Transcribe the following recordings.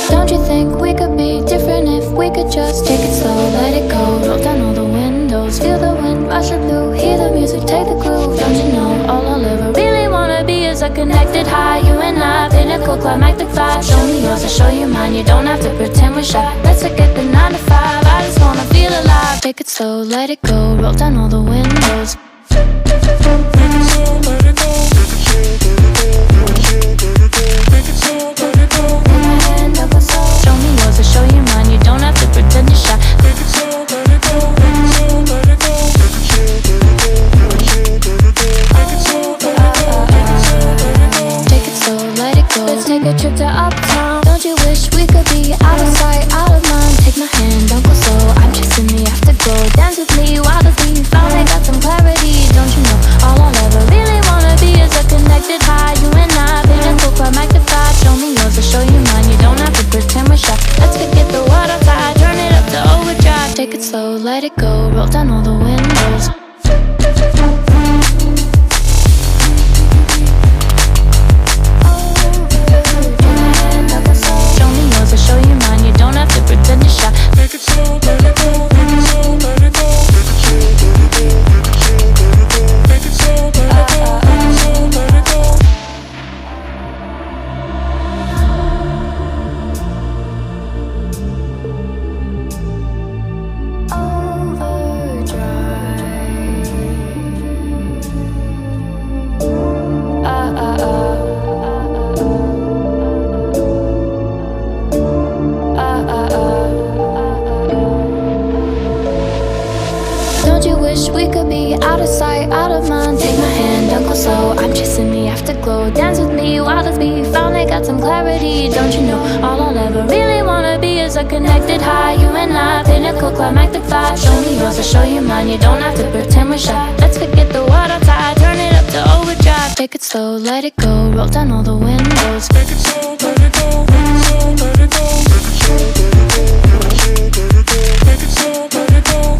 Don't you think we could be different if we could just take it slow, let it go, roll down all the windows, feel the wind rushing through, hear the music, take the groove. Don't you know all I'll ever really wanna be is a connected high, you and I, pinnacle climactic vibe. Show me yours, I'll show you mine, you don't have to pretend we're shy. Let's forget the 9 to 5, I just wanna feel alive. Take it slow, let it go, roll down all the windows. Show me yours, I'll show you mine, you don't have to pretend you're shy. Take it slow, let it go. Let's take a trip to uptown. Don't you wish we could be out of sight, out of mind? Take my hand, don't go slow, I'm chasing the afterglow. Dance with me while the beat finally got some clarity. Don't you know all I'll ever really wanna be is a connected high, you and I, pinnacle climactic vibe. Show me yours, I'll show you mine, you don't have to pretend we're shy. Let's forget the world outside, turn it up to overdrive. Take it slow, let it go, roll down all the windows. Show you mine, you don't have to pretend you're shy. Take it slow, let it go, take it slow, let it go. Take it slow, let it go, take it slow, let it go. Don't you wish we could be out of sight, out of mind? Take my hand, don't go slow, I'm chasing the afterglow. Dance with me while the beat finally got some clarity. Don't you know all I'll ever really wanna be is a connected high, you and I, pinnacle climactic vibe. Show me yours, I'll show you mine, you don't have to pretend we're shy. Let's forget the world outside, turn it up to overdrive. Take it slow, let it go, roll down all the windows. Take it slow, let it go, take it slow, let it go. Take it slow, let it go.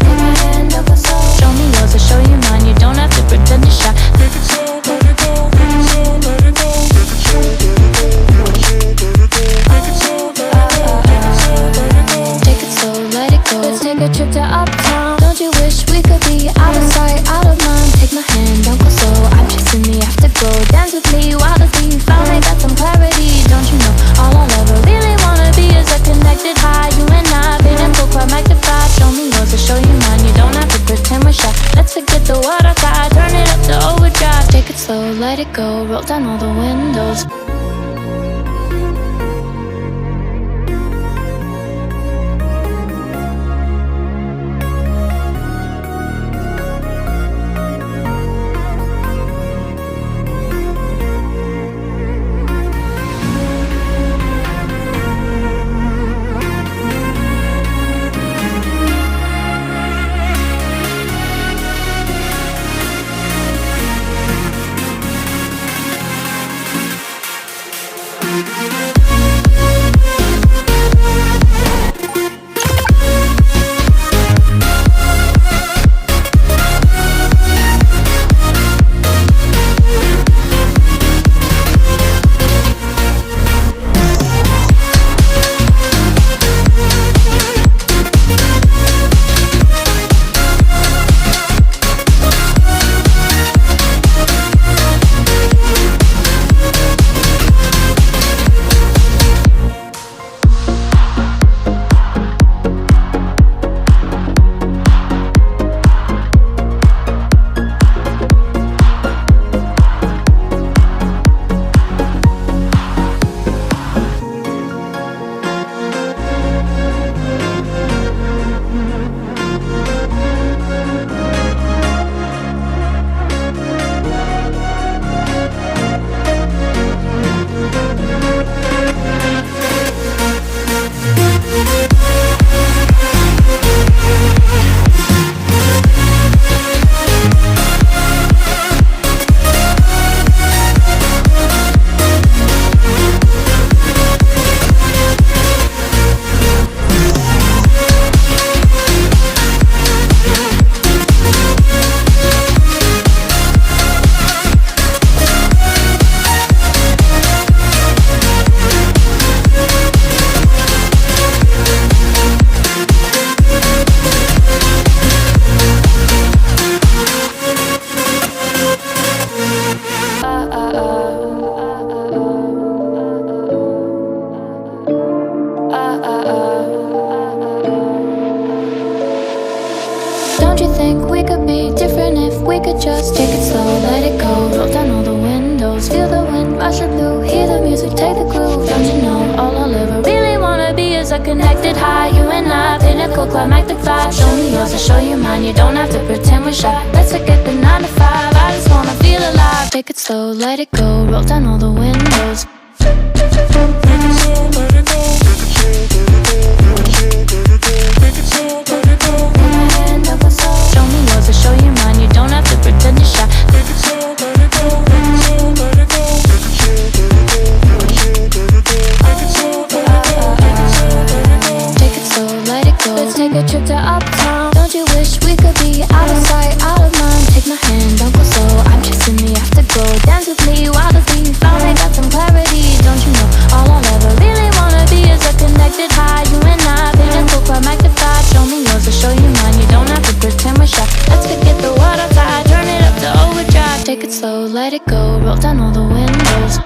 Show me yours, I'll show you mine, you don't have to pretend you're shy. Take it slow, let it go, take it slow, let it go. Take it slow, take it slow, let it go. Let's take a trip to uptown. Don't you wish we could be out of sight, out of mind? Take my hand, don't go slow, I'm chasing the afterglow. Dance with me while the beat finally got some clarity. Don't you know all I'll ever really wanna be is a connected high, you and I, pinnacle climactic vibe. Show me yours, I'll show you mine, you don't have to pretend we're shy. Let's forget the world outside, turn it up to overdrive. Take it slow, let it go, roll down all the windows. think we could be different if we could just take it slow, let it go. Roll down all the windows, feel the wind rushing through, hear the music, take the groove. Don't you know all I'll ever really wanna be is a connected high. You and I, pinnacle, climactic vibe. Show me yours, I'll show you mine. You don't have to pretend we're shy. Let's forget the 9 to 5. I just wanna feel alive. Take it slow, let it go. Roll down all the windows. Show me yours, I'll show you mine. You don't have to pretend you're shy. Take it slow, let it go. Let's take a trip to uptown. Don't you wish we could be out of sight, out of mind? Take my hand, don't go slow. I'm chasing the afterglow. Dance with me while the beat finally got some clarity. Don't you know all I'll ever really wanna be is a connected high. You and I, pinnacle, climactic vibe. Show me yours, I'll show you mine. You don't have to pretend we're shy. Let's forget the water tide, turn it up to overdrive. Take it slow, let it go. Roll down all the windows.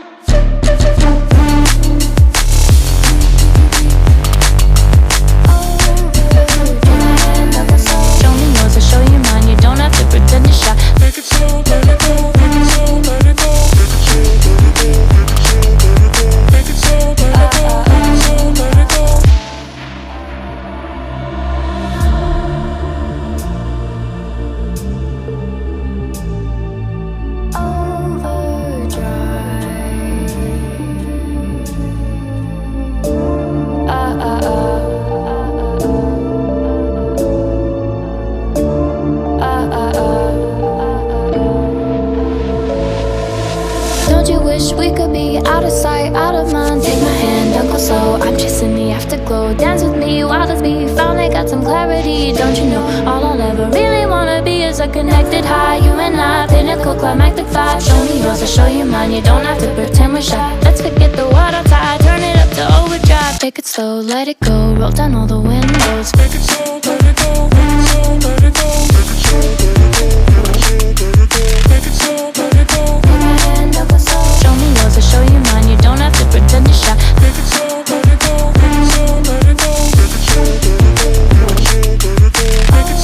Pretend you're shy. Take it slow, let it go. Take it slow, let it go. Take it slow, let it go. Take it slow, let it go. Don't you wish we could be out of sight, out of mind? Take my hand, don't go slow. I'm chasing the afterglow. Dance with me while the beat finally got some clarity. Don't you know all I'll ever really wanna be is a connected high. You and I, pinnacle, climactic vibe. Show me yours, I'll show you mine. You don't have to pretend we're shy. Let's forget the water tide, turn it up to overdrive. Take it slow, let it go. Roll down all the windows. Take it slow, let it go. Take it slow, let it go. Take it slow, let it go. Take it slow, let it go. Take my hand, don't go slow. Show me yours, I'll show you mine. You don't have to pretend you're shy. Take it slow, let it go. Take it slow, let it go. Take it slow, let it go. Take it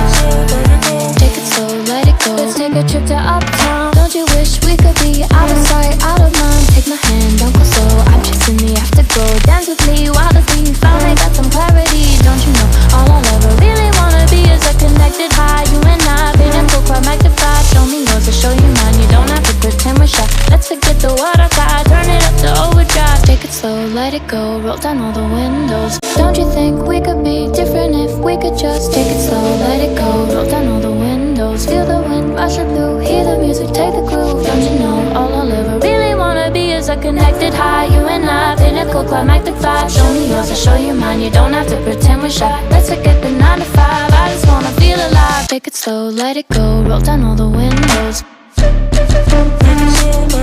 slow, let it go. Take it slow, let it go. Let's take a trip to uptown. Don't you wish we could be out of sight, out of mind? Take my hand, don't go slow. I'm chasing the afterglow. Dance with me while the beat finally got some clarity. Don't you know all I'll ever really wanna be is a connected high. You and I, pinnacle, climactic vibe. Show me yours, I'll show you mine. You don't have to pretend we're shy. Let's forget the water tide, turn it up to overdrive. Take it slow, let it go. Roll down all the windows. Don't you think we could be different if we could just take it slow, let it go. Roll down all the windows, feel the wind rushing through, hear the music, take the groove. Don't you know all I'll ever really wanna be is a connected high. You and I, pinnacle, climactic vibe. Show me yours, I'll show you mine. You don't have to pretend we're shy. Let's forget the 9 to 5. I just wanna feel alive. Take it slow, let it go. Roll down all the windows. Take it slow,